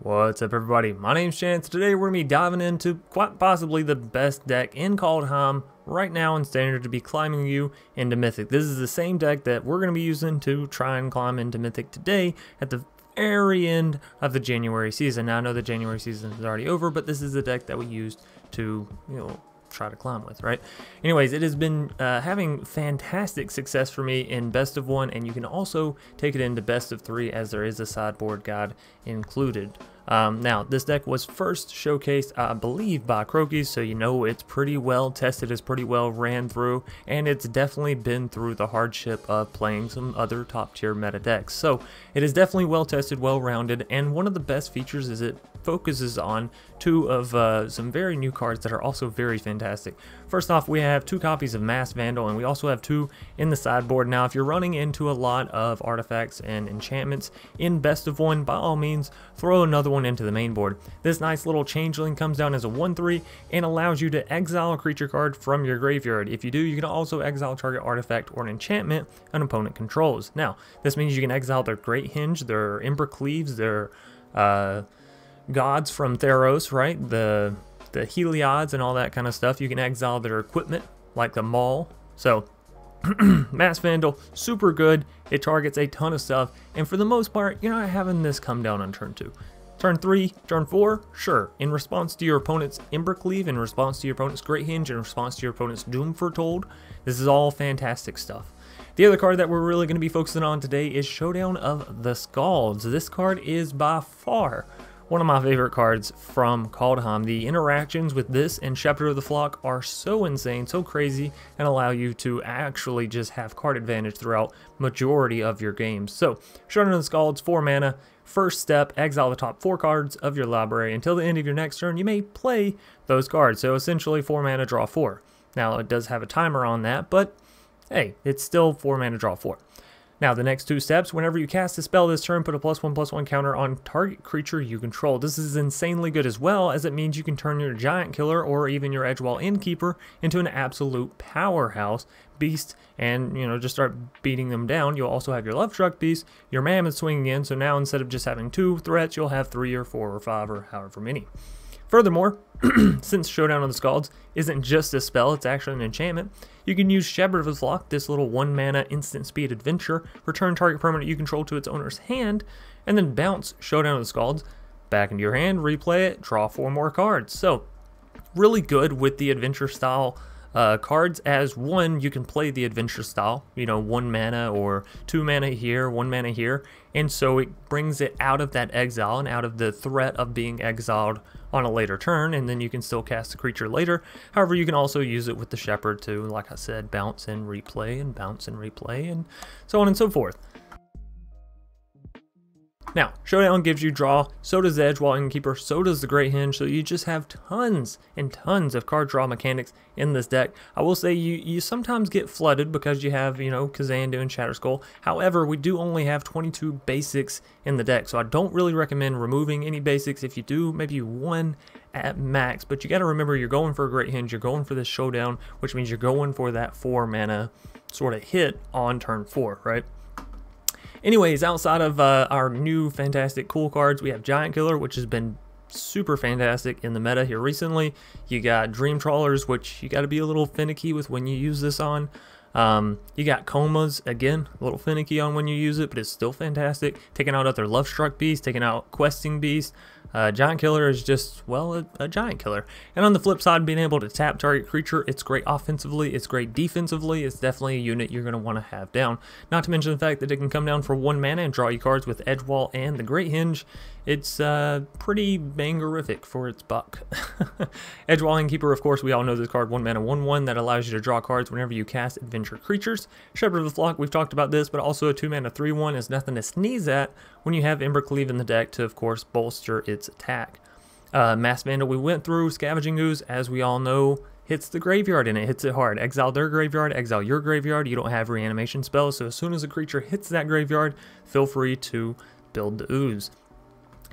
What's up, everybody? My name's Chance. Today we're going to be diving into quite possibly the best deck in Kaldheim right now in Standard to be climbing you into Mythic. This is the same deck that we're going to be using to try and climb into Mythic today at the very end of the January season. Now I know the January season is already over, but this is the deck that we used to, try to climb with, right? Anyways, it has been having fantastic success for me in best of 1, and you can also take it into best of 3 as there is a sideboard guide included. Now, this deck was first showcased, I believe, by Croakies, so you know it's pretty well tested, it's pretty well ran through, and it's definitely been through the hardship of playing some other top tier meta decks. So it is definitely well tested, well rounded, and one of the best features is it focuses on 2 of some very new cards that are also very fantastic. First off, we have 2 copies of Mass Vandal, and we also have 2 in the sideboard. Now, if you're running into a lot of artifacts and enchantments in best of 1, by all means, throw another one into the main board. This nice little changeling comes down as a 1/3 and allows you to exile a creature card from your graveyard. If you do, you can also exile target artifact or an enchantment an opponent controls. Now, this means you can exile their Great Hinge, their Ember Cleaves, their gods from Theros, right? The Heliod's and all that kind of stuff. You can exile their equipment, like the Maul. So, Mass Vandal, super good. It targets a ton of stuff, and for the most part, you're not having this come down on turn 2. Turn 3, turn 4, sure. In response to your opponent's Ember Cleave, in response to your opponent's Great Hinge, in response to your opponent's Doom Foretold, this is all fantastic stuff. The other card that we're really going to be focusing on today is Showdown of the Skalds. This card is by far one of my favorite cards from Kaldheim. The interactions with this and Shepherd of the Flock are so insane, so crazy, and allow you to actually just have card advantage throughout majority of your games. So, Showdown of the Skalds, 4 mana. First step, exile the top 4 cards of your library. Until the end of your next turn, you may play those cards. So essentially 4 mana, draw 4. Now, it does have a timer on that, but hey, it's still 4 mana, draw 4. Now, the next 2 steps, whenever you cast a spell this turn, put a +1/+1 counter on target creature you control. This is insanely good as well, as it means you can turn your Giant Killer or even your Edgewall Innkeeper into an absolute powerhouse beast and, just start beating them down. You'll also have your Love Struck Beast, your Mammoth swinging in, so now instead of just having 2 threats, you'll have 3 or 4 or 5 or however many. Furthermore, since Showdown of the Skalds isn't just a spell, it's actually an enchantment, you can use Shepherd of the Flock, this little 1 mana instant speed adventure, return target permanent you control to its owner's hand, and then bounce Showdown of the Skalds back into your hand, replay it, draw 4 more cards. So, really good with the adventure style cards. As one, you can play the adventure style, 1 mana or 2 mana here, 1 mana here, and so it brings it out of that exile and out of the threat of being exiled on a later turn, and then you can still cast the creature later. However, you can also use it with the Shepherd to, like I said, bounce and replay and bounce and replay and so on and so forth. Now, Showdown gives you draw, so does the Edgewall Innkeeper, so does the Great Hinge, so you just have tons and tons of card draw mechanics in this deck. I will say you sometimes get flooded because you have, Kazandu and Shatterskull. However, we do only have 22 basics in the deck, so I don't really recommend removing any basics. If you do, maybe 1 at max, but you got to remember you're going for a Great Hinge, you're going for this Showdown, which means you're going for that 4 mana sort of hit on turn 4, right? Anyways, outside of our new fantastic cool cards, we have Giant Killer, which has been super fantastic in the meta here recently. You got Dream Trawlers, which you got to be a little finicky with when you use this on. You got Comas, again, a little finicky on when you use it, but it's still fantastic. Taking out other Love Struck Beasts, taking out Questing Beasts. Giant Killer is just, well, a Giant Killer. And on the flip side, being able to tap target creature, it's great offensively, it's great defensively, it's definitely a unit you're going to want to have down. Not to mention the fact that it can come down for 1 mana and draw you cards with Edgewall and the Great Hinge. It's pretty bangerific for its buck. Edgewall Innkeeper, of course, we all know this card, 1 mana, 1/1, that allows you to draw cards whenever you cast adventure creatures. Shepherd of the Flock, we've talked about this, but also a 2 mana, 3/1 is nothing to sneeze at when you have Ember Cleave in the deck to, of course, bolster its attack. Mass Vandal, we went through. Scavenging Ooze, as we all know, hits the graveyard and it hits it hard. Exile their graveyard, exile your graveyard. You don't have reanimation spells, so as soon as a creature hits that graveyard, feel free to build the Ooze.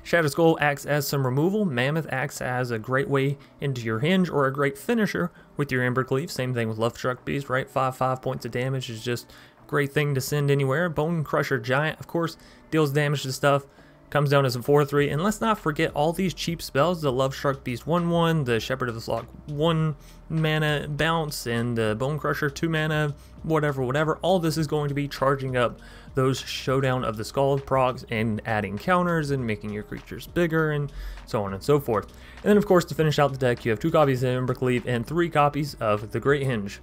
Shatterskull acts as some removal. Mammoth acts as a great way into your hinge or a great finisher with your Ember Cleave. Same thing with Love Struck Beast, right? 5 points of damage is just a great thing to send anywhere. Bone Crusher Giant, of course, deals damage to stuff. comes down as a 4/3, and let's not forget all these cheap spells, the Love Struck Beast 1/1, the Shepherd of the Flock 1 mana bounce, and the Bone Crusher 2 mana, whatever. All this is going to be charging up those Showdown of the Skalds procs and adding counters and making your creatures bigger and so on and so forth. And then of course to finish out the deck you have 2 copies of Embercleave and 3 copies of the Great Hinge.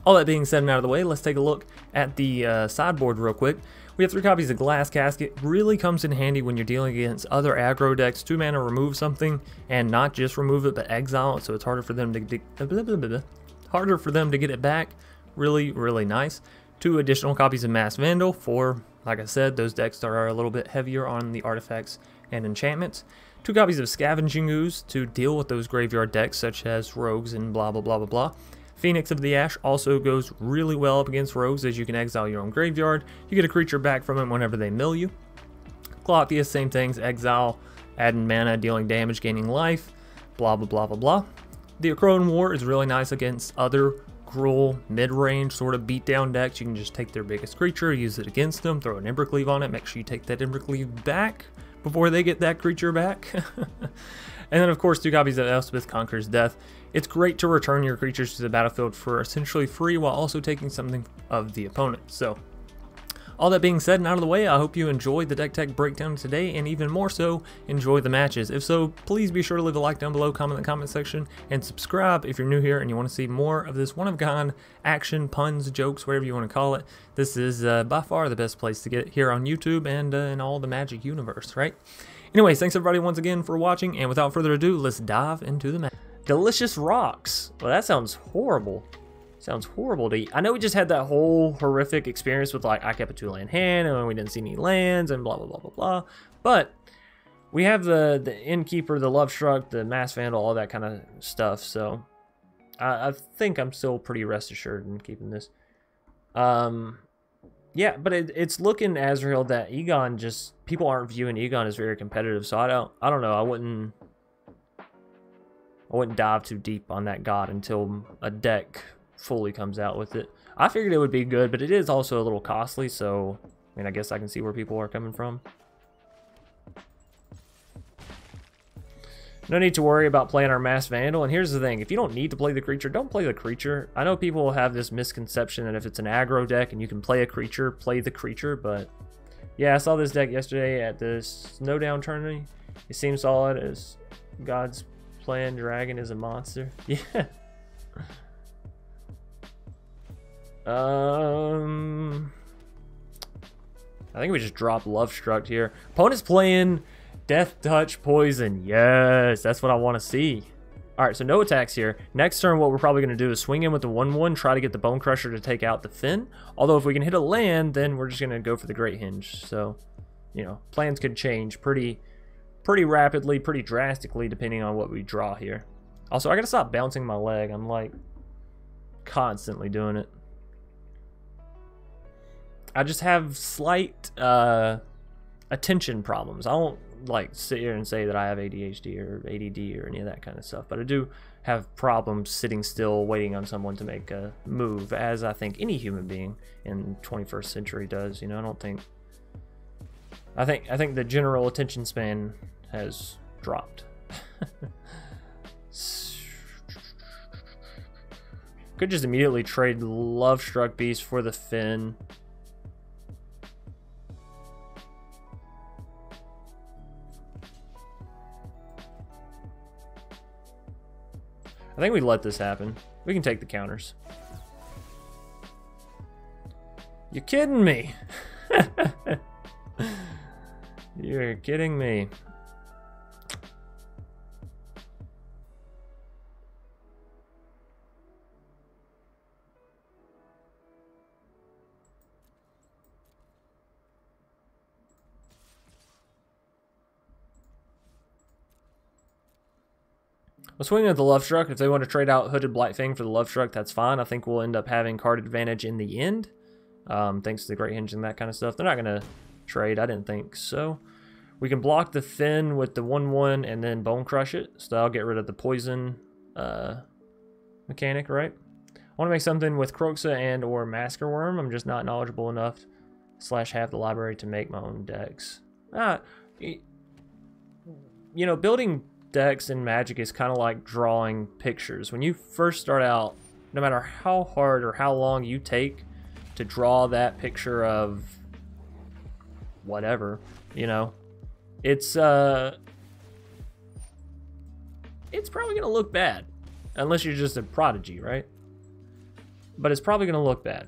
All that being said and out of the way, let's take a look at the sideboard real quick. We have 3 copies of Glass Casket. Really comes in handy when you're dealing against other aggro decks. 2 mana remove something, and not just remove it, but exile it, so it's harder for them to get it back. Really nice. 2 additional copies of Mass Vandal for, like I said, those decks that are a little bit heavier on the artifacts and enchantments. 2 copies of Scavenging Ooze to deal with those graveyard decks such as rogues and blah blah. Phoenix of the Ash also goes really well up against rogues, as you can exile your own graveyard. You get a creature back from it whenever they mill you. Clothius, same things, exile, adding mana, dealing damage, gaining life, blah blah. The Akroan War is really nice against other Gruul mid-range sort of beatdown decks. You can just take their biggest creature, use it against them, throw an Embercleave on it, make sure you take that Embercleave back before they get that creature back. And then of course 2 copies of Elspeth Conquers Death. It's great to return your creatures to the battlefield for essentially free while also taking something of the opponent. So all that being said and out of the way, I hope you enjoyed the deck tech breakdown today, and even more so, enjoy the matches. If so, please be sure to leave a like down below, comment in the comment section, and subscribe if you're new here and you want to see more of this one-of-a-kind action, puns, jokes, whatever you want to call it. This is by far the best place to get it here on YouTube and in all the Magic universe, right? Anyways, thanks everybody once again for watching, and without further ado, let's dive into the match. Delicious Rocks. Well, that sounds horrible. Sounds horrible to eat. I know we just had that whole horrific experience with, like, I kept a 2-land hand and we didn't see any lands and blah blah. But we have the Innkeeper, the Love Struck, the Mass Vandal, all that kind of stuff. So I think I'm still pretty rest assured in keeping this. Yeah, but it's looking, Azrael, that Egon just, people aren't viewing Egon as very competitive. So I don't know. I wouldn't dive too deep on that god until a deck fully comes out with it. I figured it would be good, but it is also a little costly, so I mean, I guess I can see where people are coming from. No need to worry about playing our Mass Vandal, and here's the thing, if you don't need to play the creature, don't play the creature. I know people have this misconception that if it's an aggro deck and you can play a creature, play the creature, but yeah, I saw this deck yesterday at the Snowdown tournament. It seems solid as God's Plan Dragon is a monster. Yeah. I think we just dropped Love Struck here. Opponent's playing Death Touch Poison. Yes, that's what I want to see. Alright, so no attacks here. Next turn, what we're probably going to do is swing in with the 1/1, try to get the Bone Crusher to take out the Finn. Although if we can hit a land, then we're just going to go for the Great Hinge. So, you know, plans could change pretty rapidly, pretty drastically, depending on what we draw here. Also, I got to stop bouncing my leg. I'm, like, constantly doing it. I just have slight attention problems. I don't like sit here and say that I have ADHD or ADD or any of that kind of stuff, but I do have problems sitting still waiting on someone to make a move, as I think any human being in 21st century does. You know, I think the general attention span has dropped. Could just immediately trade Love Struck Beast for the Finn. I think we let this happen. We can take the counters. You're kidding me. You're kidding me. We'll swing at the Love Struck. If they want to trade out Hooded Blightfang for the Love Struck, that's fine. I think we'll end up having card advantage in the end, thanks to the Great Hinge and that kind of stuff. They're not going to trade. I didn't think so. We can block the Finn with the 1/1 and then Bone Crush it. So that'll get rid of the poison mechanic, right? I want to make something with Kroxa and or Masker Worm. I'm just not knowledgeable enough. / have the library to make my own decks. You know, building decks in Magic is kind of like drawing pictures. When you first start out, no matter how hard or how long you take to draw that picture of whatever, you know, it's probably gonna look bad unless you're just a prodigy, right? But it's probably gonna look bad,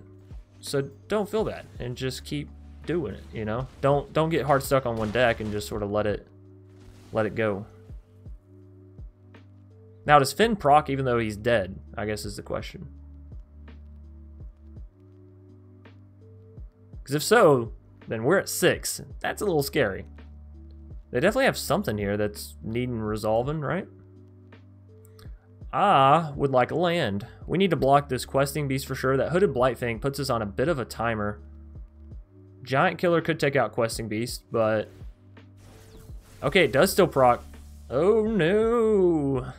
so don't feel bad and just keep doing it, you know. Don't get hard stuck on one deck and just sort of let it go. Now, does Finn proc even though he's dead, I guess is the question. Because if so, then we're at 6. That's a little scary. They definitely have something here that's needing resolving, right? I would like a land. We need to block this questing beast for sure. That hooded Blightfang puts us on a bit of a timer. Giant Killer could take out questing beast, but... Okay, it does still proc. Oh no!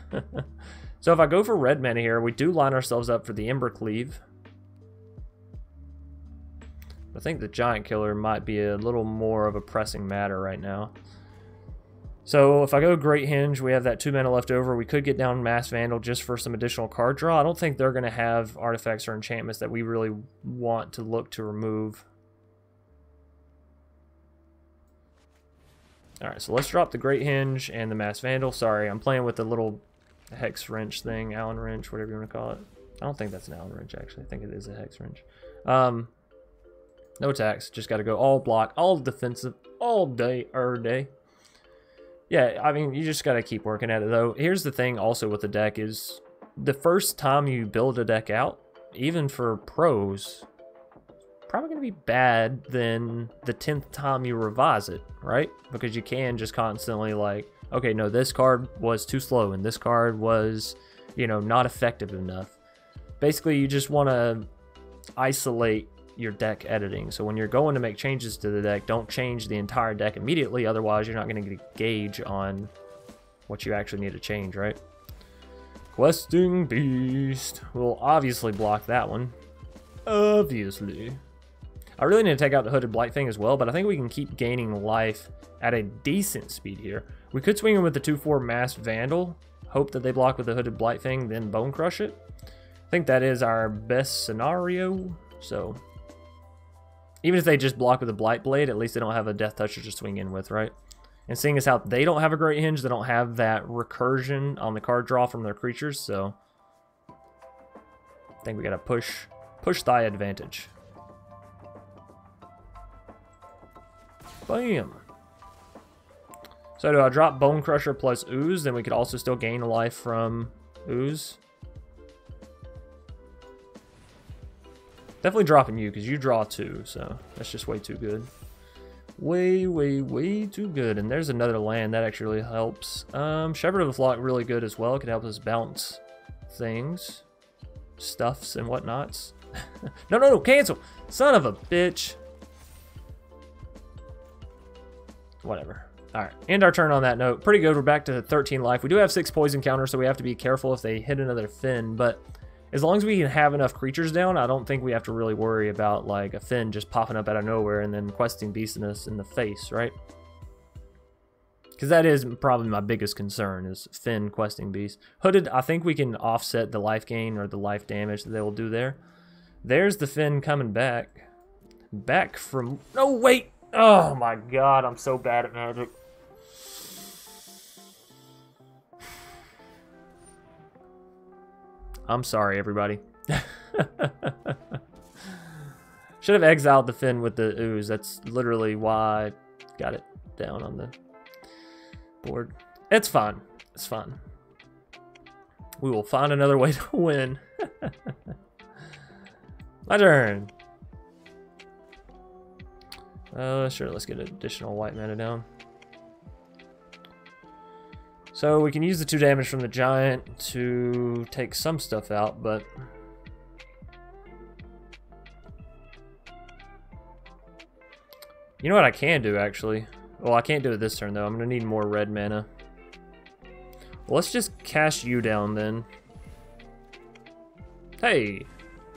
So if I go for red mana here, we do line ourselves up for the Ember Cleave. I think the Giant Killer might be a little more of a pressing matter right now. So if I go Great Hinge, we have that 2 mana left over. We could get down Mass Vandal just for some additional card draw. I don't think they're going to have artifacts or enchantments that we really want to look to remove. Alright, so let's drop the Great Hinge and the Mass Vandal. Sorry, I'm playing with the little Hex Wrench thing, Allen Wrench, whatever you want to call it. I don't think that's an Allen Wrench, actually. I think it is a Hex Wrench. No attacks, just got to go all block, all defensive, all day, day. Yeah, I mean, you just got to keep working at it, though. Here's the thing also with the deck is the first time you build a deck out, even for pros, probably going to be bad than the 10th time you revise it, right? Because you can just constantly like, okay, no, this card was too slow and this card was, you know, not effective enough. Basically, you just want to isolate your deck editing. So when you're going to make changes to the deck, don't change the entire deck immediately, otherwise you're not going to get a gauge on what you actually need to change, right? Questing Beast. We'll obviously block that one. Obviously. I really need to take out the Hooded Blightfang as well, but I think we can keep gaining life at a decent speed here. We could swing in with the 2/4 Mass Vandal, hope that they block with the Hooded Blightfang, then Bone Crush it. I think that is our best scenario, so... Even if they just block with a Blight Blade, at least they don't have a Death Toucher to swing in with, right? And seeing as how they don't have a Great Hinge, they don't have that recursion on the card draw from their creatures, so... I think we gotta push thy advantage. Bam! So do I drop Bone Crusher plus Ooze, then we could also still gain a life from Ooze. Definitely dropping you, because you draw 2, so that's just way too good. Way, way, way too good. And there's another land, that actually really helps. Shepherd of the Flock really good as well. It could help us bounce things. Stuffs and whatnots. No, cancel! Son of a bitch! Whatever. Alright, end our turn on that note. Pretty good, we're back to 13 life. We do have 6 poison counters, so we have to be careful if they hit another Finn, but as long as we can have enough creatures down, I don't think we have to really worry about like a Finn just popping up out of nowhere and then questing beasting us in the face, right? Because that is probably my biggest concern, is Finn questing beast. Hooded, I think we can offset the life gain or the life damage that they will do there. There's the Finn coming back. Back from... No, wait! Oh my god, I'm so bad at Magic. I'm sorry, everybody. Should have exiled the Finn with the Ooze. That's literally why I got it down on the board. It's fine. It's fine. We will find another way to win. My turn. Sure, let's get additional white mana down. So we can use the 2 damage from the giant to take some stuff out, but... You know what I can do, actually? Well, I can't do it this turn, though. I'm going to need more red mana. Well, let's just cast you down, then. Hey!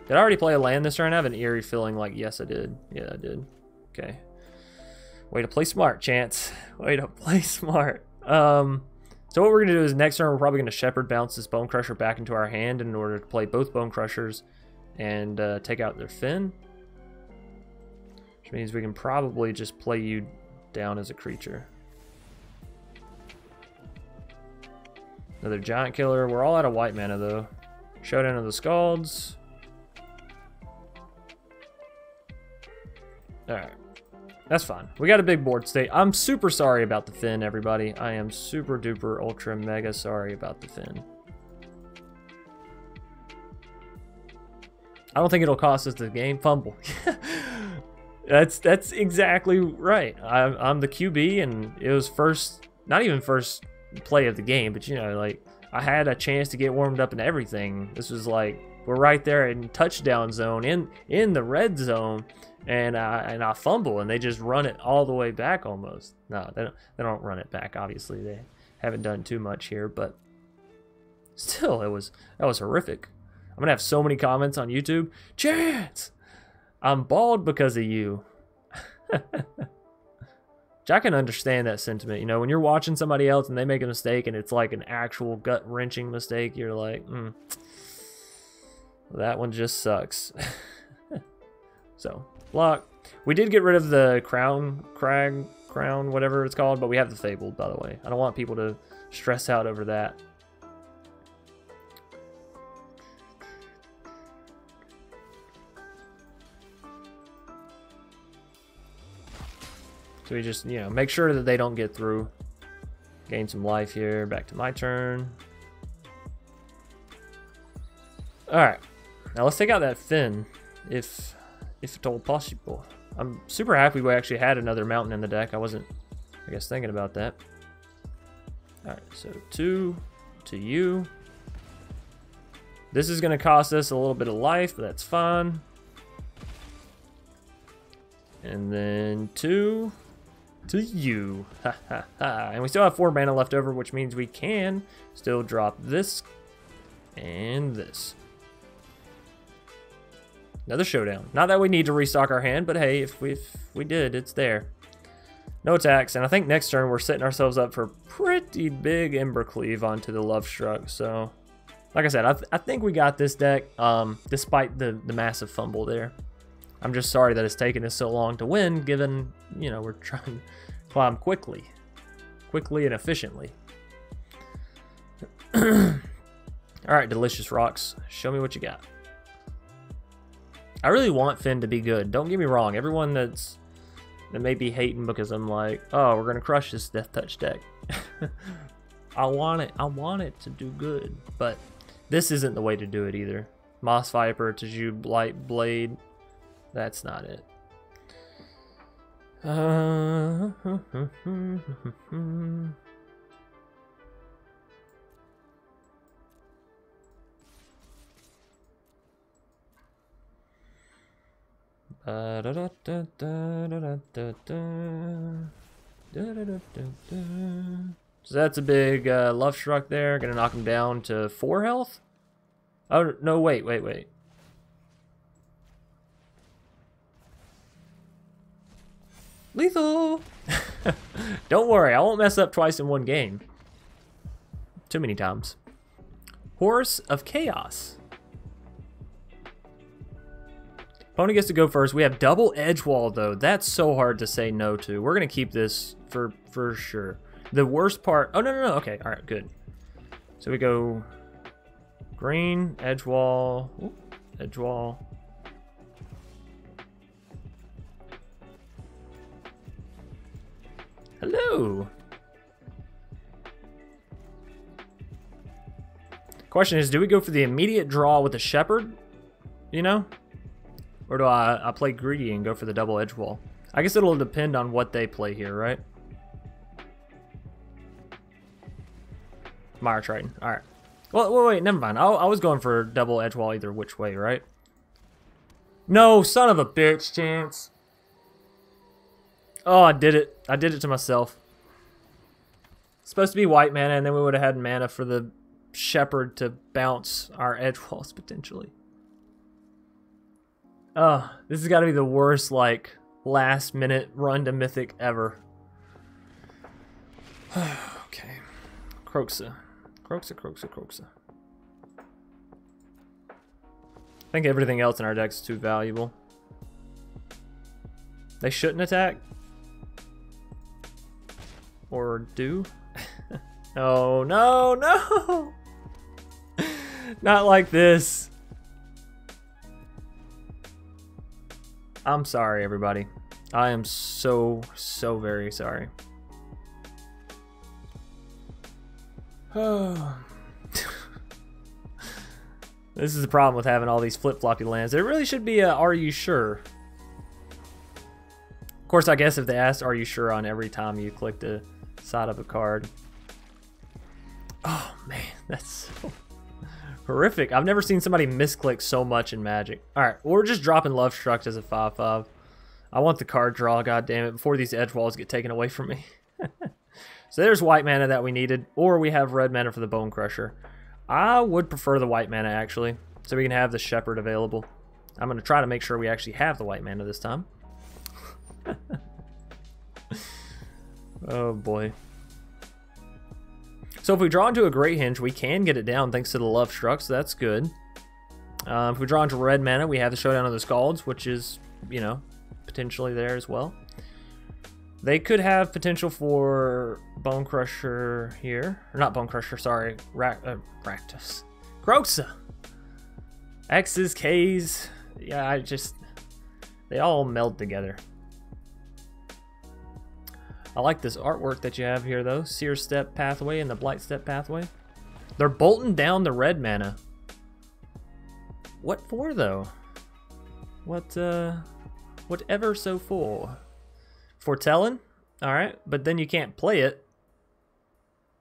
Did I already play a land this turn? I have an eerie feeling like, yes, I did. Yeah, I did. Okay. Way to play smart, Chance. Way to play smart. So what we're going to do is next turn we're probably going to Shepherd bounce this Bone Crusher back into our hand in order to play both Bone Crushers and take out their Fin. Which means we can probably just play you down as a creature. Another Giant Killer. We're all out of white mana though. Showdown of the Skalds. Alright. That's fine. We got a big board state. I'm super sorry about the Fin, everybody. I am super duper ultra mega sorry about the Fin. I don't think it'll cost us the game. Fumble. That's exactly right. I'm the QB, and it was not even first play of the game, but you know, like I had a chance to get warmed up and everything. This was like we're right there in touchdown zone in the red zone. And I fumble, and they just run it all the way back almost. No, they don't run it back. Obviously, they haven't done too much here, but still, that was horrific. I'm gonna have so many comments on YouTube. Chance, I'm bald because of you. I can understand that sentiment. You know, when you're watching somebody else and they make a mistake, and it's like an actual gut-wrenching mistake, you're like, that one just sucks. So. Block. We did get rid of the crown, whatever it's called, but we have the Fabled, by the way. I don't want people to stress out over that. So we just, you know, make sure that they don't get through. Gain some life here. Back to my turn. Alright. Now let's take out that Fin, if at all possible. I'm super happy we actually had another mountain in the deck. I wasn't, I guess, thinking about that. Alright, so 2 to you. This is going to cost us a little bit of life, but that's fine. And then 2 to you. Ha ha ha. And we still have 4 mana left over, which means we can still drop this and this. Another Showdown. Not that we need to restock our hand, but hey, if we did, it's there. No attacks, and I think next turn we're setting ourselves up for pretty big Embercleave onto the Love Struck. So, like I said, I think we got this deck, despite the massive fumble there. I'm just sorry that it's taken us so long to win, given, you know, we're trying to climb quickly and efficiently. All right, Delicious Rocks, show me what you got. I really want Fin to be good. Don't get me wrong. Everyone that may be hating because I'm like, oh, we're gonna crush this Death Touch deck. I want it to do good, but this isn't the way to do it either. Moss Viper, Tajube Blight Blade, that's not it. So that's a big Love Struck there. Gonna knock him down to 4 health. Oh, no, wait. Lethal! Don't worry, I won't mess up twice in one game. Too many times. Horse of Chaos. Opponent gets to go first. We have double edge wall though. That's so hard to say no to. We're gonna keep this for sure. The worst part. Oh no. Okay, all right, good. So we go green edge wall. Ooh, edge wall. Hello. Question is, do we go for the immediate draw with the Shepherd? You know? Or do I play greedy and go for the double edge wall? I guess it'll depend on what they play here, right? Mire Triton. Alright. Well, wait, never mind. I was going for double edge wall either which way, right? No, son of a bitch, Chance. Oh, I did it. I did it to myself. It's supposed to be white mana, and then we would have had mana for the Shepherd to bounce our edge walls potentially. This has got to be the worst, like, last minute run to Mythic ever. Okay. Croxa. Croxa. I think everything else in our deck is too valuable. They shouldn't attack. Or do? Oh, no, no! Not like this. I'm sorry, everybody. I am so very sorry. Oh. This is the problem with having all these flip-floppy lands. There really should be a "Are you sure?" Of course, I guess if they asked "Are you sure?" on every time you click the side of a card. Oh man, that's so horrific. I've never seen somebody misclick so much in Magic. Alright, we're just dropping Love Struck as a 5/5. I want the card draw, goddammit, before these edge walls get taken away from me. So there's white mana that we needed, or we have red mana for the Bone Crusher. I would prefer the white mana, actually, so we can have the Shepherd available. I'm going to try to make sure we actually have the white mana this time. Oh boy. So if we draw into a Great Henge, we can get it down thanks to the Love Struck, so that's good. If we draw into red mana, we have the Showdown of the Skalds, which is, you know, potentially there as well. They could have potential for Bone Crusher here. Or not Bone Crusher, sorry. Rakdos. Croxa! X's, K's. Yeah, they all meld together. I like this artwork that you have here, though. Seer Step Pathway and the Blight Step Pathway. They're bolting down the red mana. What for, though? Whatever so for? Foretelling? Alright, but then you can't play it.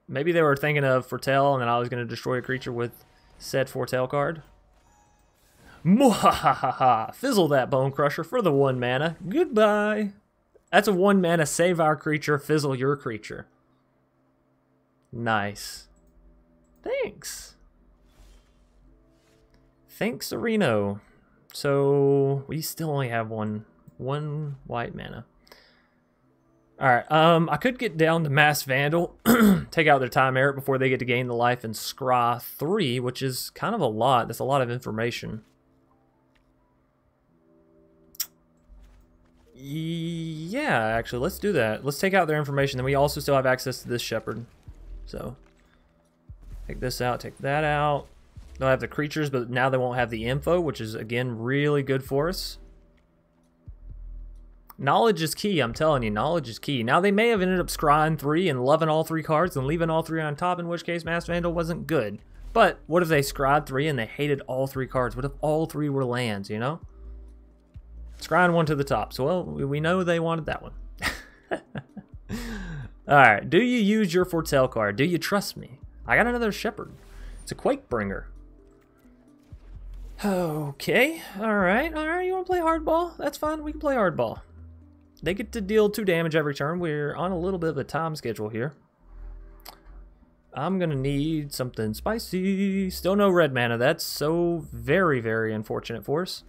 Maybe they were thinking of Foretell, and then I was going to destroy a creature with said Foretell card. Mwahaha! Fizzle that Bone Crusher for the 1 mana. Goodbye! That's a 1 mana, save our creature, fizzle your creature. Nice. Thanks. Thanks, Arena. So, we still only have one white mana. Alright, I could get down to Mass Vandal, take out their Time Merit before they get to gain the life and scry 3, which is kind of a lot. That's a lot of information. Yeah, actually, let's do that. Let's take out their information. Then we also still have access to this Shepherd. So, take this out, take that out. They'll have the creatures, but now they won't have the info, which is, again, really good for us. Knowledge is key, I'm telling you. Knowledge is key. Now, they may have ended up scrying 3 and loving all 3 cards and leaving all 3 on top, in which case Mass Vandal wasn't good. But what if they scryed 3 and they hated all 3 cards? What if all 3 were lands, you know? Scrying 1 to the top. So, well, we know they wanted that one. Alright, do you use your Foretell card? Do you trust me? I got another Shepherd. It's a Quakebringer. Okay, alright, you want to play hardball? That's fine, we can play hardball. They get to deal 2 damage every turn. We're on a little bit of a time schedule here. I'm going to need something spicy. Still no red mana. That's so very, very unfortunate for us.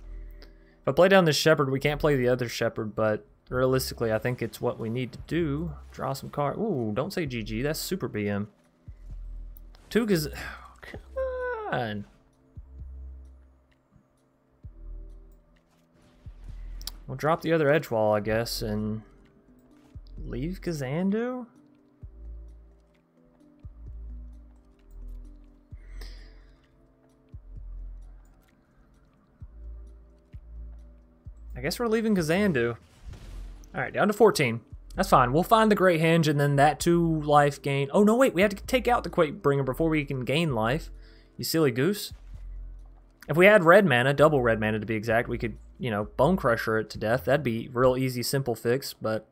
If I play down this Shepherd, we can't play the other Shepherd, but realistically, I think it's what we need to do. Draw some cards. Ooh, don't say GG. That's Super BM. 2 Gaz... Oh, come on. We'll drop the other edge wall, I guess, and leave Kazando? I guess we're leaving Kazando. Alright, down to 14. That's fine. We'll find the Great Henge and then that 2 life gain. Oh, no, wait. We have to take out the Quakebringer before we can gain life. You silly goose. If we had red mana, double red mana to be exact, we could, you know, Bone Crusher it to death. That'd be real easy, simple fix, but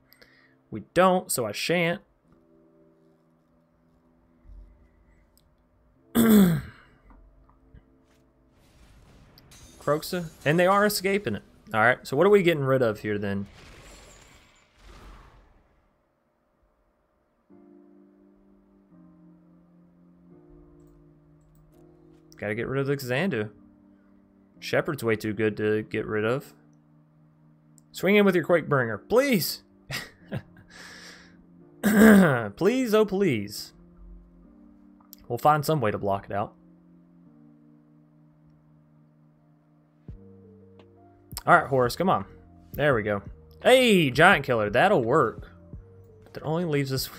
we don't, so I shan't. Croxa, and they are escaping it. Alright, so what are we getting rid of here then? Gotta get rid of the Xandu. Shepherd's way too good to get rid of. Swing in with your Quakebringer, please. Please, oh please. We'll find some way to block it out. Alright, Horus, come on. There we go. Hey, Giant Killer, that'll work. But that only leaves us...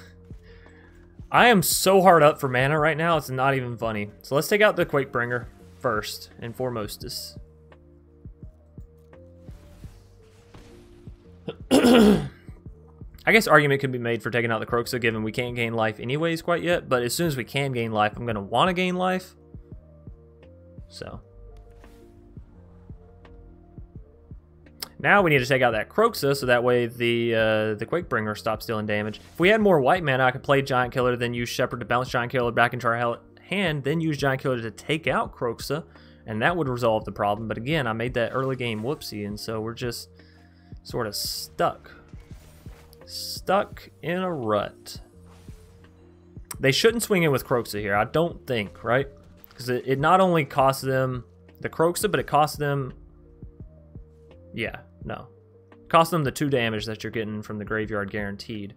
I am so hard up for mana right now, it's not even funny. So let's take out the Quakebringer first and foremostest. I guess argument could be made for taking out the Kroxa, given we can't gain life anyways quite yet, but as soon as we can gain life, I'm going to want to gain life. So. Now we need to take out that Kroxa, so that way the Quakebringer stops dealing damage. If we had more white mana, I could play Giant Killer, then use Shepherd to bounce Giant Killer back into our hand, then use Giant Killer to take out Kroxa, and that would resolve the problem. But again, I made that early game whoopsie, and so we're just sort of stuck. Stuck in a rut. They shouldn't swing in with Kroxa here, I don't think, right? Because it not only costs them the Kroxa, but it costs them... Yeah, no. It costs them the 2 damage that you're getting from the graveyard guaranteed.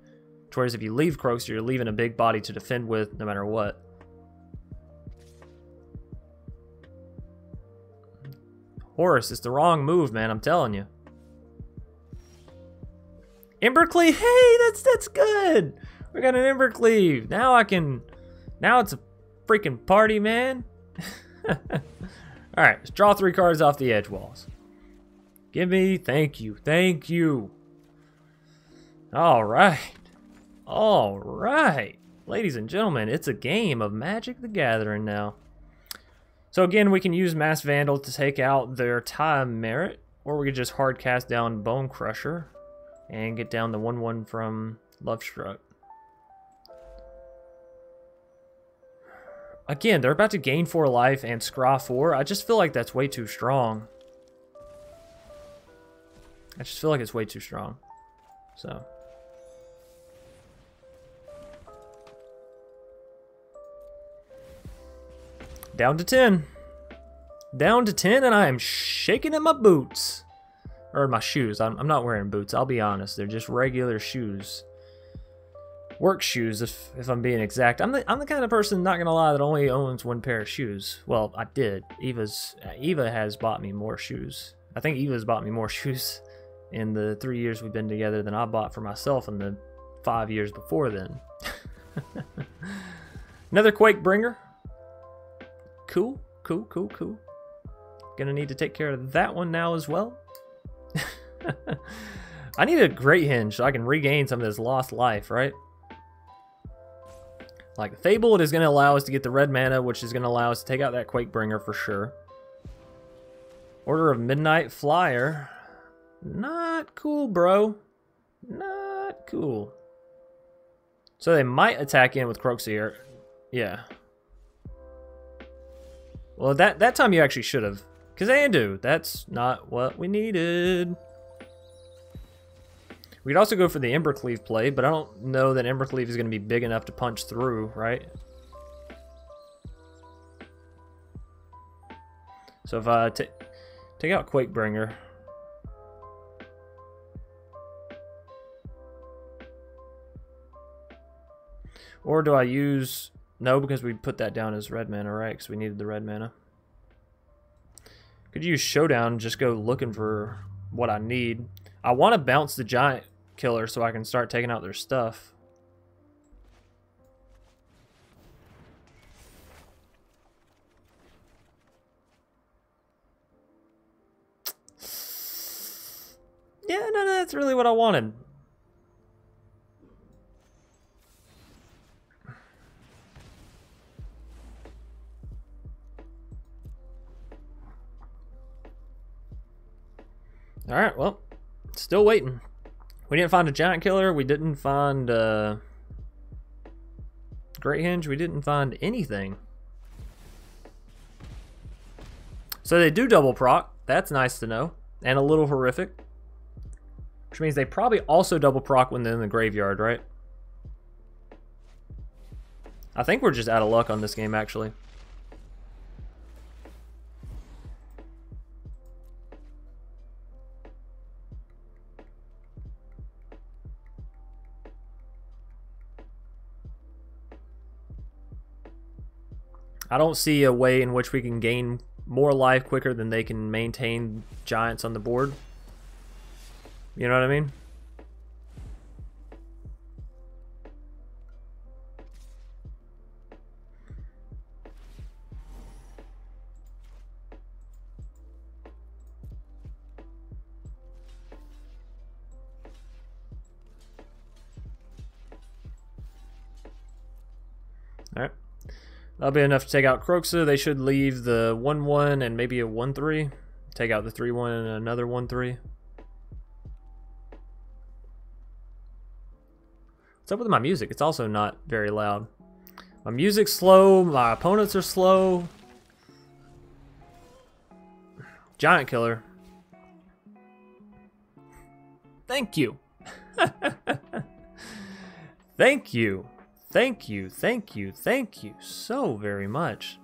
Whereas if you leave Kroxa, you're leaving a big body to defend with no matter what. Horus, it's the wrong move, man, I'm telling you. Embercleave, hey, that's good. We got an Embercleave. Now it's a freaking party, man. All right, let's draw 3 cards off the edge walls. Give me, thank you. All right. Ladies and gentlemen, it's a game of Magic the Gathering now. So again, we can use Mass Vandal to take out their Time Merit, or we could just hard cast down Bone Crusher and get down the 1/1 from Lovestruck. Again, they're about to gain 4 life and scry 4. I just feel like that's way too strong. I just feel like it's way too strong. So. Down to 10. Down to 10, and I am shaking in my boots. Or my shoes. I'm not wearing boots, I'll be honest. They're just regular shoes. Work shoes, if I'm being exact. I'm the kind of person, not gonna lie, that only owns 1 pair of shoes. Well, I did. Eva has bought me more shoes. I think Eva's bought me more shoes in the 3 years we've been together than I bought for myself in the 5 years before then. Another Quakebringer. Cool. Gonna need to take care of that one now as well. I need a Great Hinge so I can regain some of this lost life, right? Like, Fable is going to allow us to get the red mana, which is going to allow us to take out that Quakebringer for sure. Order of Midnight Flyer. Not cool, bro. Not cool. So they might attack in with Kroxa here. Yeah. Well, that time you actually should have. Kazandu, that's not what we needed. We could also go for the Embercleave play, but I don't know that Embercleave is going to be big enough to punch through, right? So if I take out Quakebringer. Or do I use... No, because we put that down as red mana, right? Because we needed the red mana. Could use Showdown, just go looking for what I need. I want to bounce the Giant Killer so I can start taking out their stuff. Yeah, no, that's really what I wanted. Alright, well, still waiting. We didn't find a Giant Killer. We didn't find Great Hinge. We didn't find anything. So they do double proc. That's nice to know. And a little horrific. Which means they probably also double proc when they're in the graveyard, right? I think we're just out of luck on this game, actually. I don't see a way in which we can gain more life quicker than they can maintain giants on the board. You know what I mean? Alright. That'll be enough to take out Croxa. They should leave the 1-1 and maybe a 1-3. Take out the 3-1 and another 1-3. What's up with my music? It's also not very loud. My music's slow. My opponents are slow. Giant killer. Thank you. Thank you. Thank you, thank you, thank you so very much.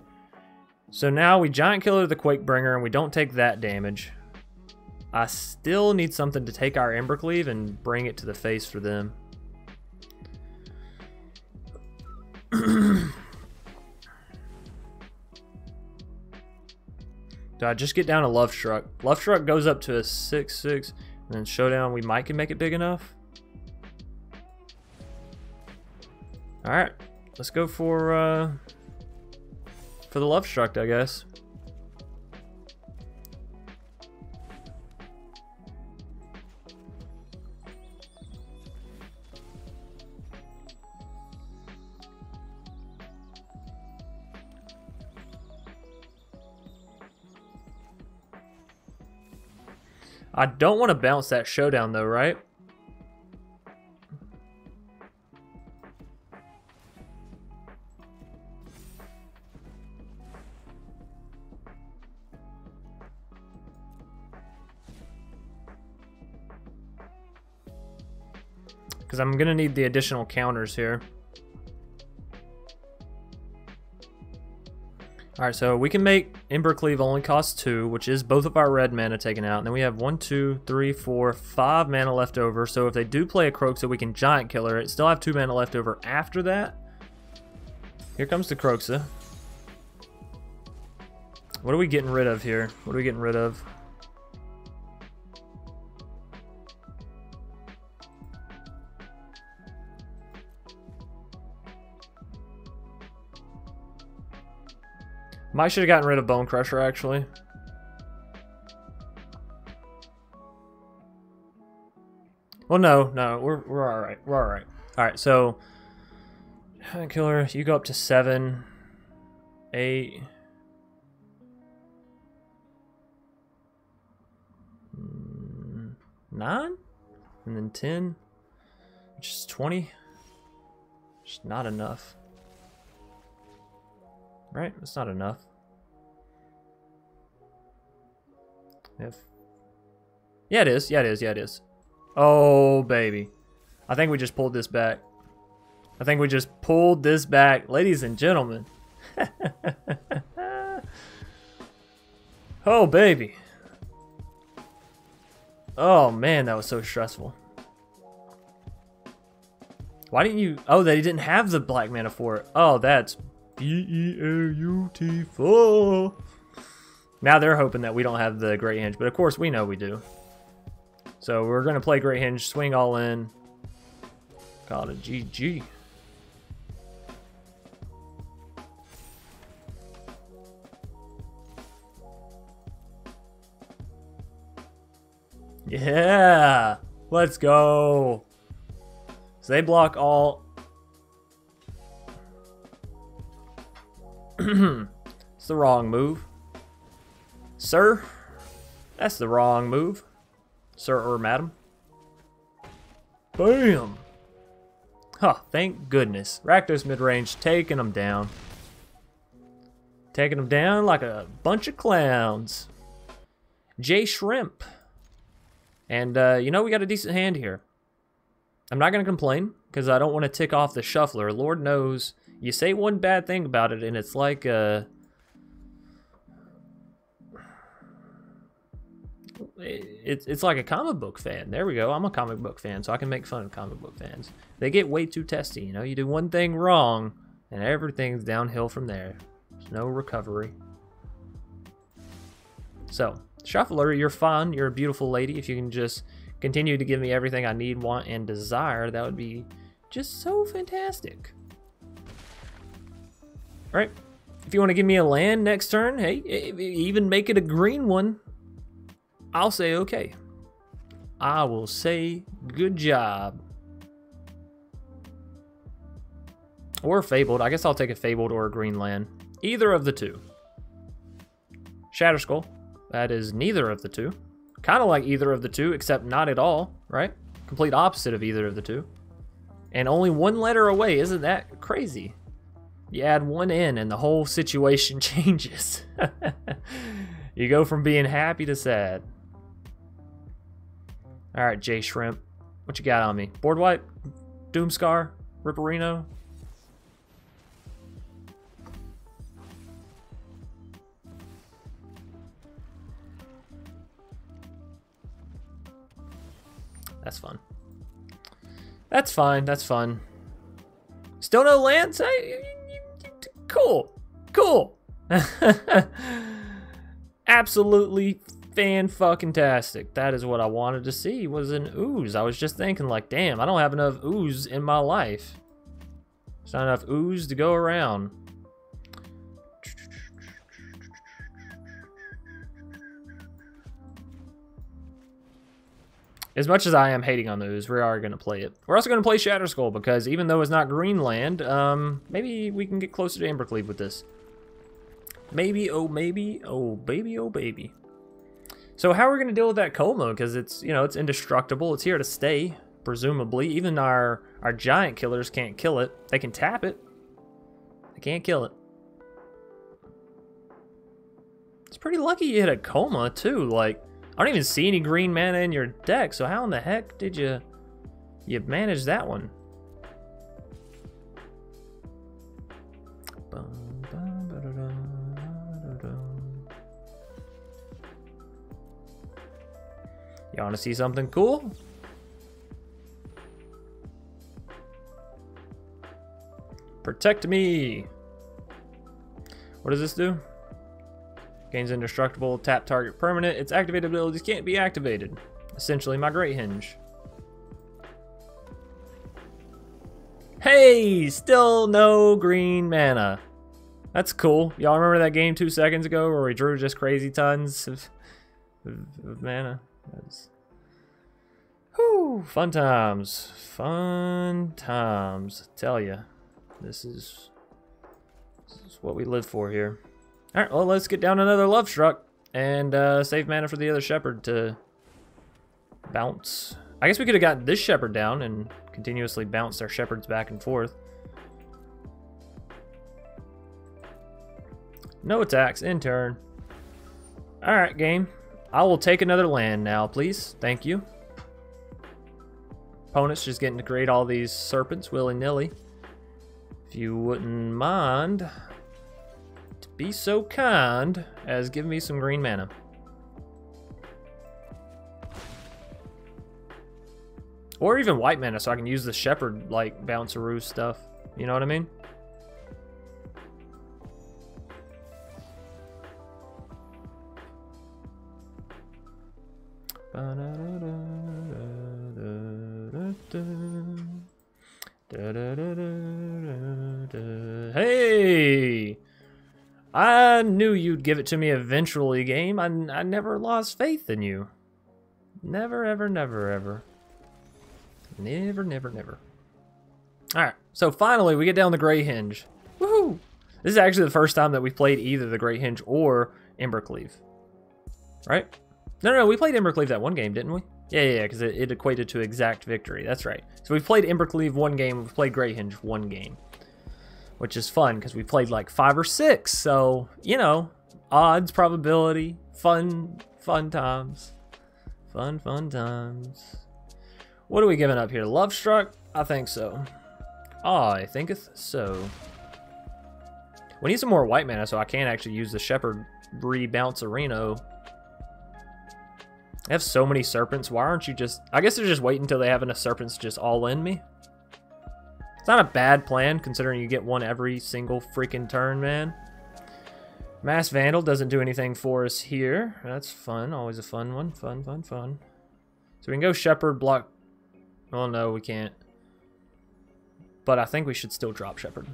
So now we giant killer the Quakebringer and we don't take that damage. I still need something to take our Embercleave and bring it to the face for them. Do I just get down a Love Struck? Love Struck goes up to a 6-6, and then Showdown we might can make it big enough. Alright, let's go for the Love Struck, I guess. I don't want to bounce that Showdown though, right? Because I'm going to need the additional counters here. Alright, so we can make Embercleave only cost 2, which is both of our red mana taken out. And then we have 1, 2, 3, 4, 5 mana left over. So if they do play a Croxa, we can Giant Killer it. Still have 2 mana left over after that. Here comes the Croxa. What are we getting rid of here? What are we getting rid of? Might should have gotten rid of Bone Crusher, actually. Well, no, we're all right. We're all right. All right, so Killer, you go up to 7, 8, 9, and then 10, which is 20. Just not enough. Right? It's not enough. Yeah, it is. Yeah, it is. Yeah, it is. Oh, baby. I think we just pulled this back. I think we just pulled this back. Ladies and gentlemen. Oh, baby. Oh, man, that was so stressful. Why didn't you... Oh, they didn't have the black mana for it. Oh, that's beautiful. Now they're hoping that we don't have the Great Henge, but of course we know we do. So we're going to play Great Henge, swing all in. Call it a GG. Yeah, let's go. So they block all. It's the wrong move. Sir, that's the wrong move. Sir or madam. Bam! Huh, thank goodness. Rakdos mid-range taking them down. Taking them down like a bunch of clowns. J Shrimp. And, you know, we got a decent hand here. I'm not going to complain, because I don't want to tick off the shuffler. Lord knows, you say one bad thing about it, and it's like, it's like a comic book fan. There we go. I'm a comic book fan, so I can make fun of comic book fans. They get way too testy, you know? You do one thing wrong, and everything's downhill from there. There's no recovery. So, Shuffler, you're fun. You're a beautiful lady. If you can just continue to give me everything I need, want, and desire, that would be just so fantastic. All right. If you want to give me a land next turn, hey, even make it a green one, I'll say okay. I will say good job. Or Fabled. I guess I'll take a Fabled or a green land. Either of the two. Shatterskull. That is neither of the two. Kind of like either of the two, except not at all, right? Complete opposite of either of the two. And only one letter away. Isn't that crazy? You add one in and the whole situation changes. You go from being happy to sad. All right, J Shrimp. What you got on me? Board wipe? Doomscar? Ripperino? That's fun. That's fine. That's fun. Still no lands? Cool. Cool. Absolutely fan-fucking-tastic. That is what I wanted to see, was an ooze. I was just thinking, like, damn, I don't have enough ooze in my life. There's not enough ooze to go around. As much as I am hating on the ooze, we are going to play it. We're also going to play Shatterskull, because even though it's not Greenland, maybe we can get closer to Embercleave with this. Maybe, oh maybe, oh baby, oh baby. So how are we going to deal with that Coma? Because it's, you know, it's indestructible. It's here to stay, presumably. Even our giant killers can't kill it. They can tap it. They can't kill it. It's pretty lucky you hit a Coma, too. Like, I don't even see any green mana in your deck, so how in the heck did you manage that one? You want to see something cool? Protect me! What does this do? Gains indestructible, tap target permanent. Its activated abilities can't be activated. Essentially my Great Hinge. Hey! Still no green mana. That's cool. Y'all remember that game 2 seconds ago where we drew just crazy tons of mana? That's... Whew, fun times. Fun times. I tell ya. This is what we live for here. Alright, well, let's get down another Love Struck and save mana for the other Shepherd to bounce. I guess we could have gotten this Shepherd down and continuously bounced our Shepherds back and forth. No attacks, in turn. Alright, game. I will take another land now, please. Thank you. Opponent's just getting to create all these serpents willy-nilly. If you wouldn't mind... be so kind as give me some green mana. Or even white mana so I can use the Shepherd like Bounceroo stuff. You know what I mean? Hey! I knew you'd give it to me eventually, game. I never lost faith in you. Never, ever, never, ever. Never, never, never. Alright, so finally we get down the Grey Hinge. Woohoo! This is actually the first time that we've played either the Grey Hinge or Embercleave. Right? No, we played Embercleave that one game, didn't we? Yeah, because it equated to exact victory. That's right. So we've played Embercleave one game, we've played Grey Hinge one game. Which is fun, because we played like 5 or 6, so, you know, odds, probability, fun times. Fun times. What are we giving up here? Love Struck? I think so. I thinketh so. We need some more white mana, so I can actually use the Shepherd Bouncerino. I have so many serpents, why aren't you just... I guess they're just waiting until they have enough serpents to just all in me. It's not a bad plan, considering you get one every single freaking turn, man. Mass Vandal doesn't do anything for us here. That's fun. Always a fun one. Fun, fun, fun. So we can go Shepherd, block. Oh no, we can't. But I think we should still drop Shepherd.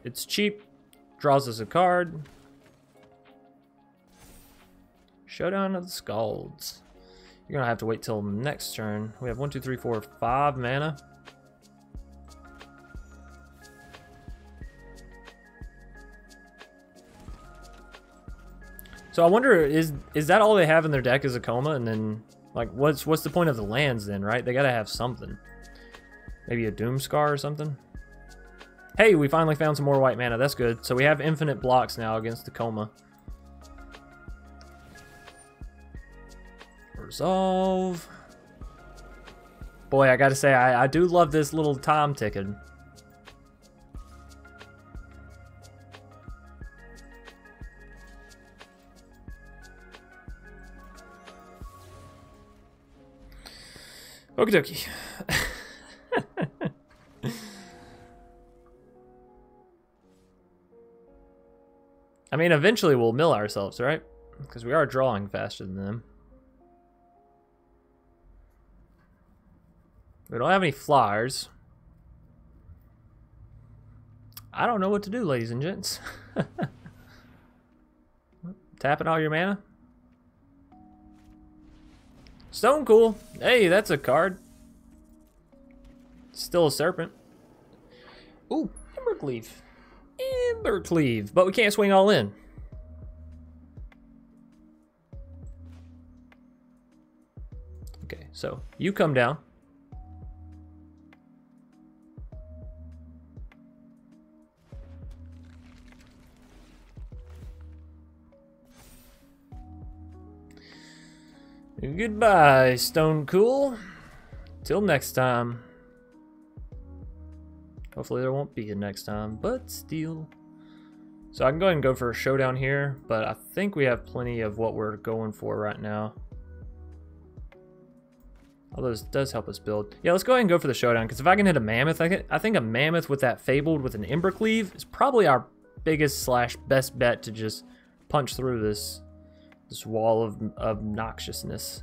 It's cheap. Draws us a card. Showdown of the Skalds. You're going to have to wait till next turn. We have 1, 2, 3, 4, 5 mana. So I wonder, is that all they have in their deck is a Coma? And then, like, what's the point of the lands then, right? They got to have something. Maybe a Doomscar or something? Hey, we finally found some more white mana. That's good. So we have infinite blocks now against the Coma. Resolve. Boy, I gotta say, I do love this little time ticking. Okie dokie. I mean, eventually we'll mill ourselves, right? Because we are drawing faster than them. We don't have any flyers. I don't know what to do, ladies and gents. Tapping all your mana. Stone Cool. Hey, that's a card. Still a serpent. Ooh, Embercleave. Embercleave. But we can't swing all in. Okay, so you come down. Goodbye, Stone Cool. Till next time. Hopefully there won't be a next time, but still. So I can go ahead and go for a showdown here, but I think we have plenty of what we're going for right now. Although this does help us build. Yeah, let's go ahead and go for the showdown, because if I can hit a mammoth, I think a mammoth with that fabled with an Embercleave is probably our biggest / best bet to just punch through this wall of obnoxiousness.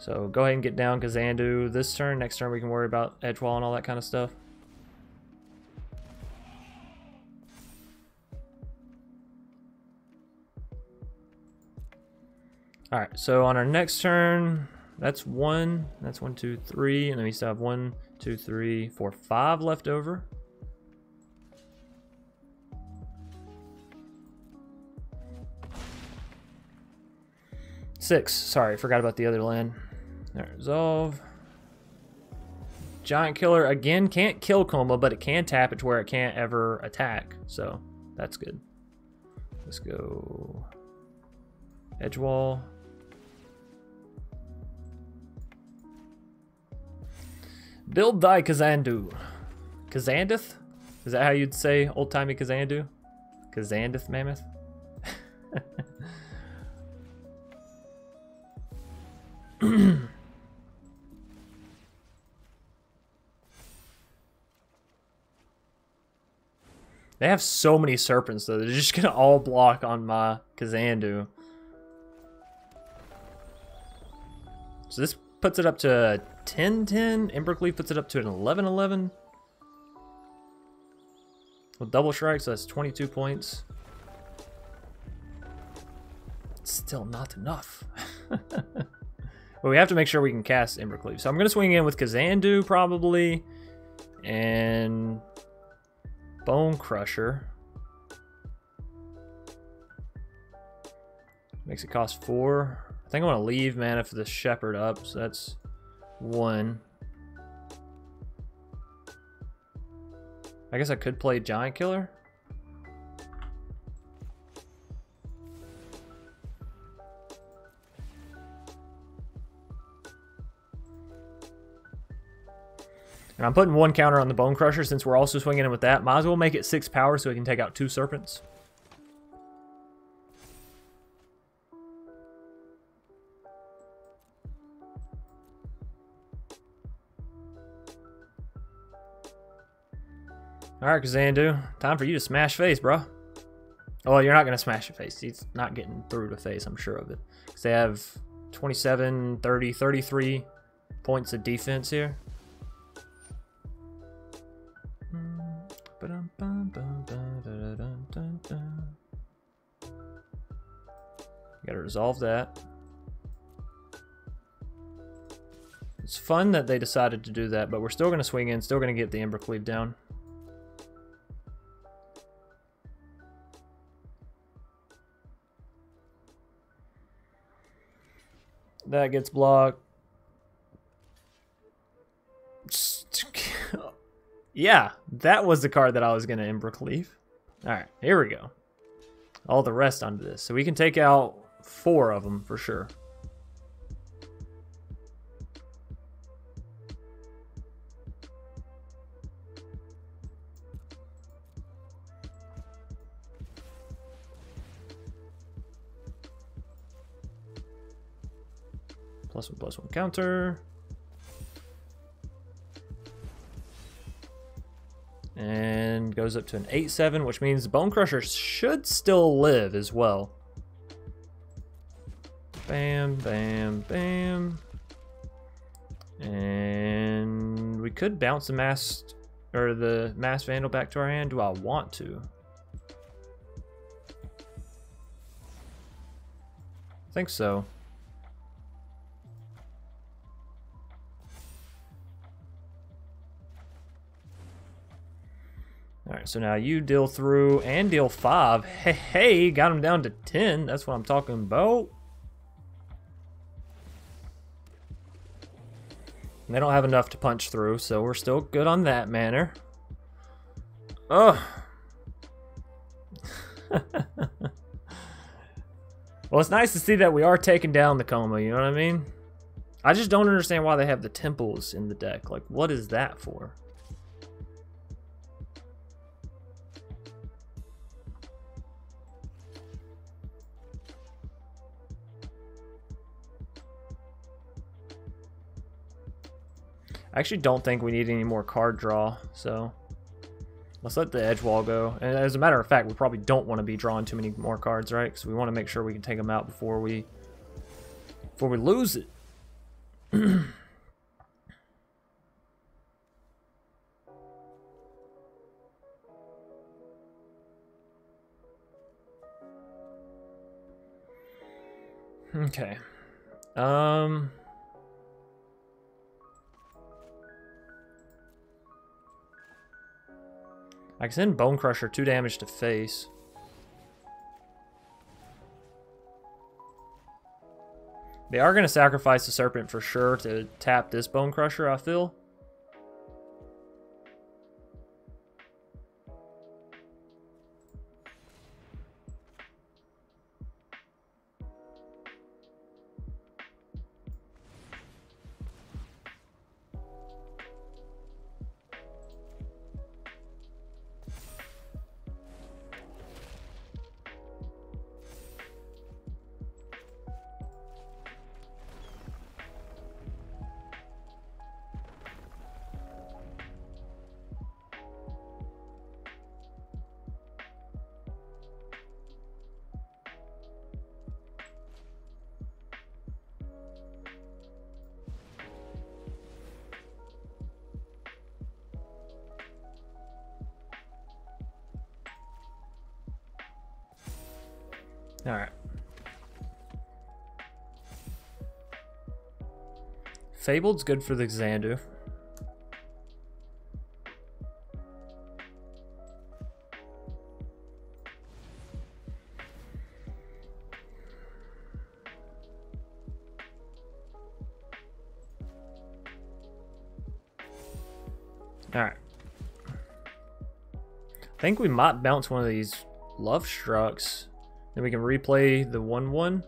So go ahead and get down Kazandu this turn. Next turn we can worry about Edgewall and all that kind of stuff. Alright, so on our next turn, that's 1, 2, 3, and then we still have 1, 2, 3, 4, 5 left over. Six. Sorry, forgot about the other land. Alright, resolve. Giant Killer, again, can't kill Coma, but it can tap it to where it can't ever attack. So, that's good. Let's go Edgewall. Build thy Kazandu. Kazandith? Is that how you'd say old-timey Kazandu? Kazandith Mammoth? They have so many serpents though, they're just gonna all block on my Kazandu. So this puts it up to 10-10. Embercleave puts it up to an 11-11. With double strike, so that's 22 points. Still not enough. But we have to make sure we can cast Embercleave. So I'm going to swing in with Kazandu probably. And Bone Crusher. Makes it cost 4. I think I want to leave mana for the Shepherd up. So that's 1. I guess I could play Giant Killer. And I'm putting 1 counter on the Bone Crusher since we're also swinging in with that. Might as well make it 6 power so we can take out 2 serpents. Alright, Kazandu. Time for you to smash face, bro. Oh, you're not going to smash your face. He's not getting through the face, I'm sure of it. Because they have 27, 30, 33 points of defense here. Gotta resolve that. It's fun that they decided to do that, but we're still gonna swing in, still gonna get the Ember Cleave down. That gets blocked. Yeah, that was the card that I was gonna Ember Cleave. Alright, here we go. All the rest onto this. So we can take out 4 of them for sure. +1/+1 counter. And goes up to an 8/7, which means Bone Crusher should still live as well. Bam, bam, bam. And we could bounce the Mass Vandal back to our hand. Do I want to? I think so. Alright, so now you deal through and deal 5. Hey, got him down to 10. That's what I'm talking about. And they don't have enough to punch through, so we're still good on that manner. Oh. Well, it's nice to see that we are taking down the Coma, you know what I mean? I just don't understand why they have the temples in the deck. Like, what is that for? I actually don't think we need any more card draw, so let's let the edge wall go. And as a matter of fact, we probably don't want to be drawing too many more cards, right? Because we want to make sure we can take them out before we lose it. Okay. I can send Bone Crusher 2 damage to face. They are going to sacrifice the Serpent for sure to tap this Bone Crusher, I feel. Alright. Fabled's good for the Xandu. Alright. I think we might bounce one of these Love Strucks. Then we can replay the 1/1.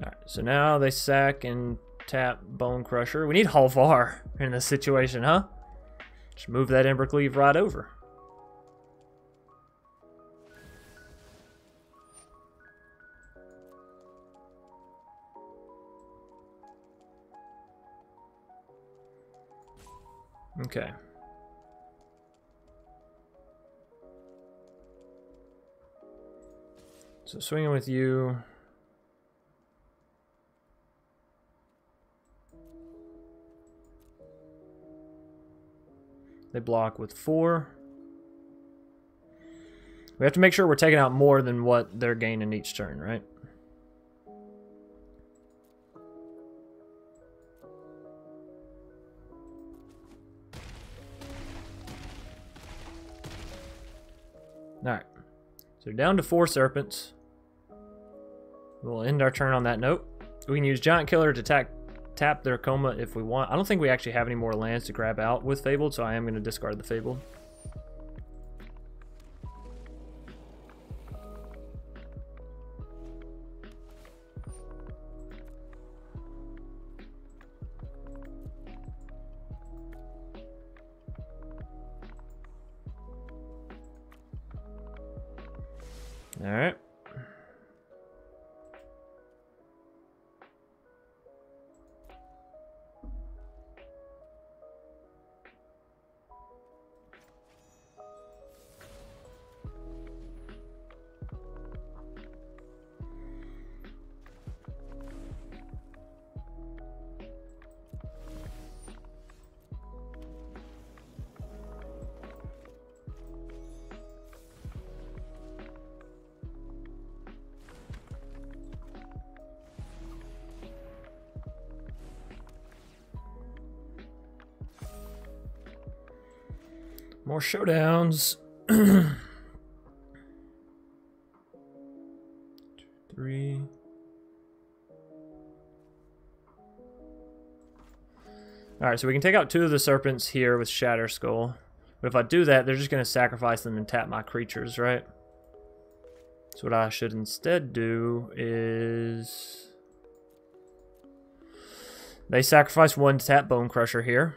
Alright, so now they sack and tap Bone Crusher. We need Halvar in this situation, huh? Just move that Ember Cleave right over. Okay. So swinging with you. They block with 4. We have to make sure we're taking out more than what they're gaining each turn, right? Alright. So down to 4 serpents. We'll end our turn on that note. We can use Giant Killer to tap their Coma if we want. I don't think we actually have any more lands to grab out with Fabled, so I am going to discard the Fabled. All right. More showdowns. 3. Alright, so we can take out 2 of the serpents here with Shatter Skull. But if I do that, they're just going to sacrifice them and tap my creatures, right? So what I should instead do is... They sacrifice 1 to tap Bone Crusher here.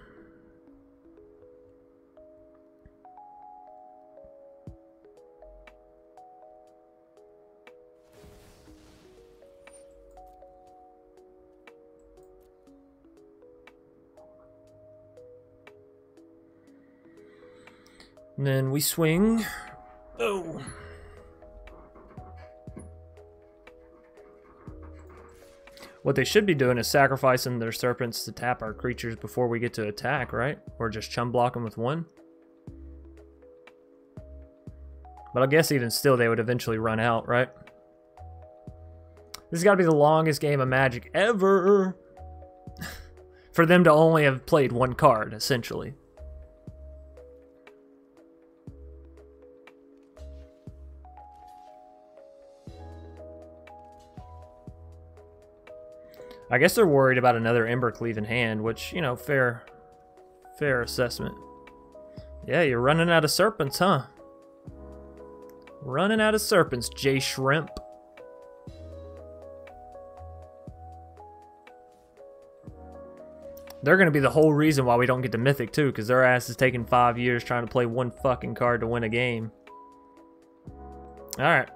And then we swing. Oh. What they should be doing is sacrificing their serpents to tap our creatures before we get to attack, right? Or just chum block them with 1. But I guess even still they would eventually run out, right? This has got to be the longest game of Magic ever. For them to only have played 1 card, essentially. I guess they're worried about another Embercleave in hand, which, you know, fair assessment. Yeah, you're running out of serpents, huh? Running out of serpents, J Shrimp. They're going to be the whole reason why we don't get to Mythic, too, because their ass is taking 5 years trying to play 1 fucking card to win a game. Alright.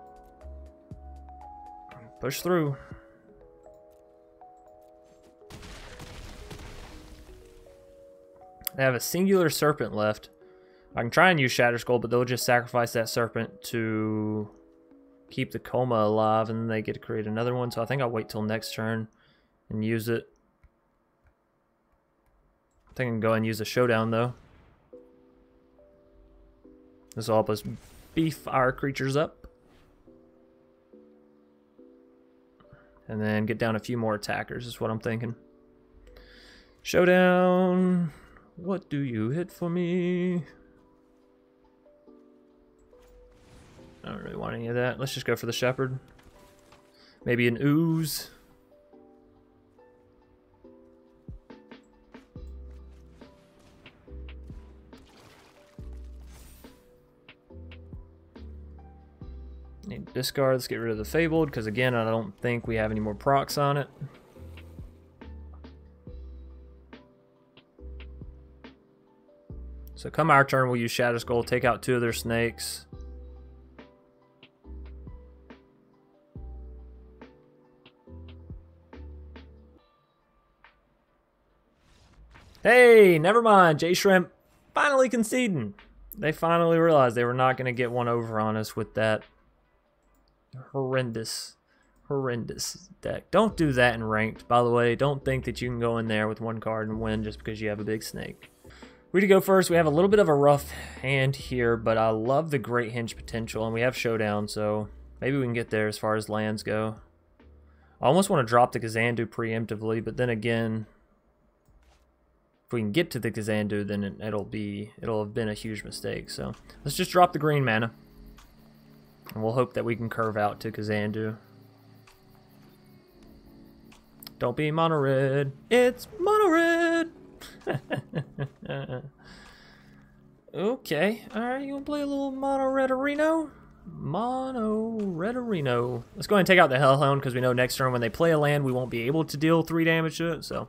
Push through. They have a singular serpent left. I can try and use Shatter Skull, but they'll just sacrifice that serpent to keep the Coma alive, and then they get to create another one. So I think I'll wait till next turn and use it. I think I can go and use a Showdown, though. This will help us beef our creatures up. And then get down a few more attackers is what I'm thinking. Showdown. What do you hit for me? I don't really want any of that. Let's just go for the Shepherd. Maybe an Ooze. Need to discard. Let's get rid of the Fabled, because again, I don't think we have any more procs on it. So come our turn, we'll use Shatter Skull, take out 2 of their snakes. Hey, never mind, J Shrimp. finally conceding. They finally realized they were not going to get one over on us with that horrendous deck. Don't do that in ranked, by the way. Don't think that you can go in there with one card and win just because you have a big snake. We to go first. We have a little bit of a rough hand here, but I love the Great Hinge potential, and we have Showdown, so maybe we can get there as far as lands go. I almost want to drop the Kazandu preemptively, but then again, if we can get to the Kazandu, then it'll have been a huge mistake. So let's just drop the green mana, and we'll hope that we can curve out to Kazandu. Don't be mono red. It's mono red. Okay, all right. You want to play a little mono red Arena? Mono red Arena. Let's go ahead and take out the Hellhound because we know next turn when they play a land, we won't be able to deal 3 damage to it. So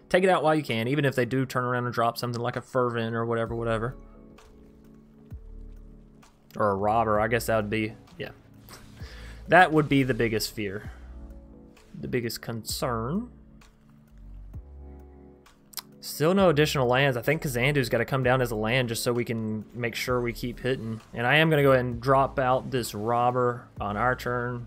take it out while you can, even if they do turn around and drop something like a Fervent or whatever. Or a Robber. I guess that would be, yeah. That would be the biggest fear. The biggest concern. Still no additional lands. I think Kazandu's got to come down as a land just so we can make sure we keep hitting. And I am going to go ahead and drop out this Robber on our turn.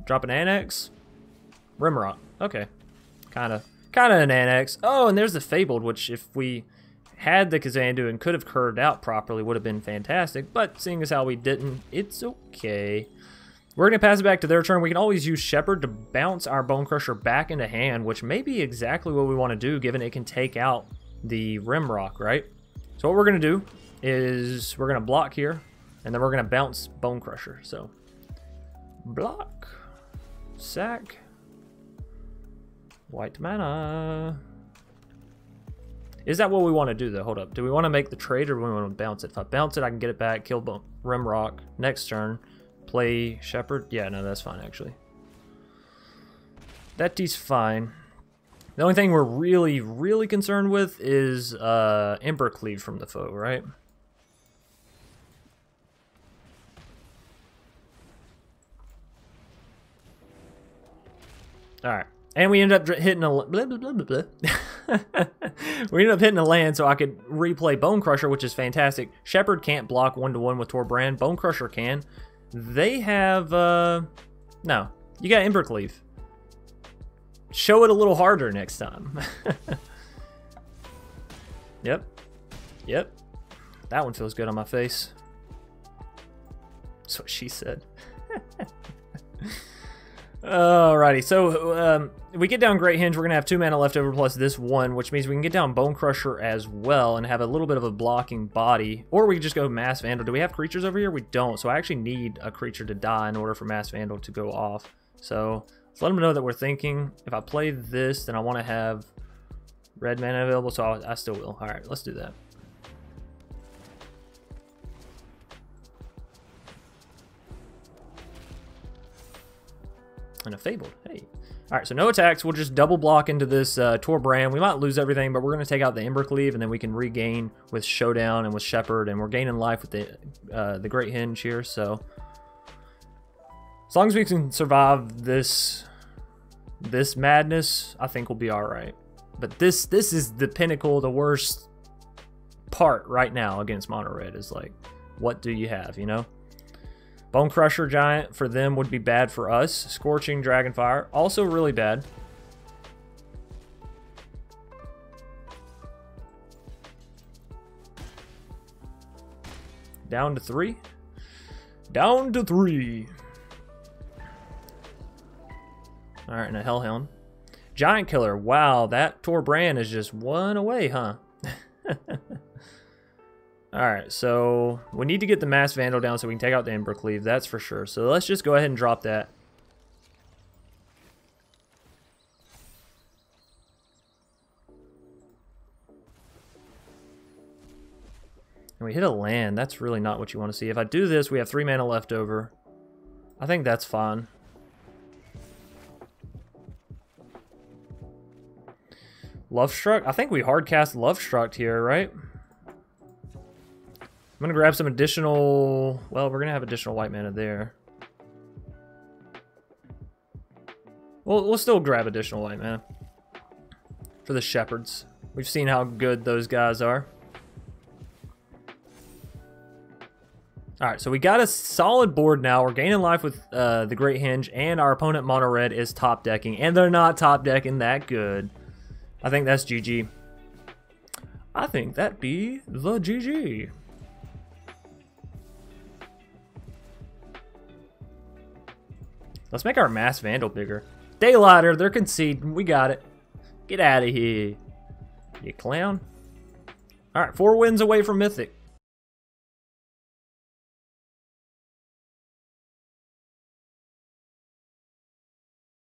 Drop an Annex. Rimrock. Okay. Kind of an Annex. Oh, and there's the Fabled, which if we had the Kazandu and could have curved out properly would have been fantastic. But seeing as how we didn't, it's okay. We're going to pass it back to their turn. We can always use Shepherd to bounce our Bone Crusher back into hand, which may be exactly what we want to do, given it can take out the Rimrock, right? So what we're going to do is we're going to block here, and then we're going to bounce Bone Crusher. So block, sack, white mana. Is that what we want to do, though? Hold up. Do we want to make the trade, or do we want to bounce it? If I bounce it, I can get it back, kill Rimrock next turn. Play Shepherd? Yeah, no, that's fine, actually. That D's fine. The only thing we're really concerned with is Embercleave from the foe, right? Alright. And we end up hitting a... Blah, blah, blah, blah, blah. We end up hitting a land so I could replay Bone Crusher, which is fantastic. Shepherd can't block 1-1 with Torbrand. Bone Crusher can. They have, no, you got Embercleave. Show it a little harder next time. Yep. That one feels good on my face. That's what she said. Alrighty, so we get down Great Hinge. We're going to have 2 mana left over plus this 1, which means we can get down Bone Crusher as well and have a little bit of a blocking body. Or we can just go Mass Vandal. Do we have creatures over here? We don't, so I actually need a creature to die in order for Mass Vandal to go off. So let's let them know that we're thinking. If I play this, then I want to have red mana available, so I still will. Alright, let's do that. And a Fabled. Hey. Alright, so no attacks. We'll just double block into this Torbrand. We might lose everything, but we're going to take out the Embercleave, and then we can regain with Showdown and with Shepherd, and we're gaining life with the Great Hinge here, so as long as we can survive this madness, I think we'll be alright. But this is the pinnacle, the worst part right now against Mono Red is like, what do you have, you know? Bone Crusher Giant for them would be bad for us. Scorching Dragonfire, also really bad. Down to 3. Down to 3. Alright, and a Hellhound. Giant Killer. Wow, that Torbrand is just 1 away, huh? Alright, so we need to get the Mass Vandal down so we can take out the Embercleave, that's for sure. So let's just go ahead and drop that. And we hit a land, that's really not what you want to see. If I do this, we have 3 mana left over. I think that's fine. Lovestruck? I think we hardcast Lovestruck here, right? I'm going to grab some additional... Well, we're going to have additional white mana there. We'll still grab additional white mana for the Shepherds. We've seen how good those guys are. Alright, so we got a solid board now. We're gaining life with the Great Henge, and our opponent mono red is top decking, and they're not top decking that good. I think that's GG. I think that be the GG. Let's make our Mass Vandal bigger. Daylighter, they're conceding. We got it. Get out of here, you clown. Alright, 4 wins away from Mythic.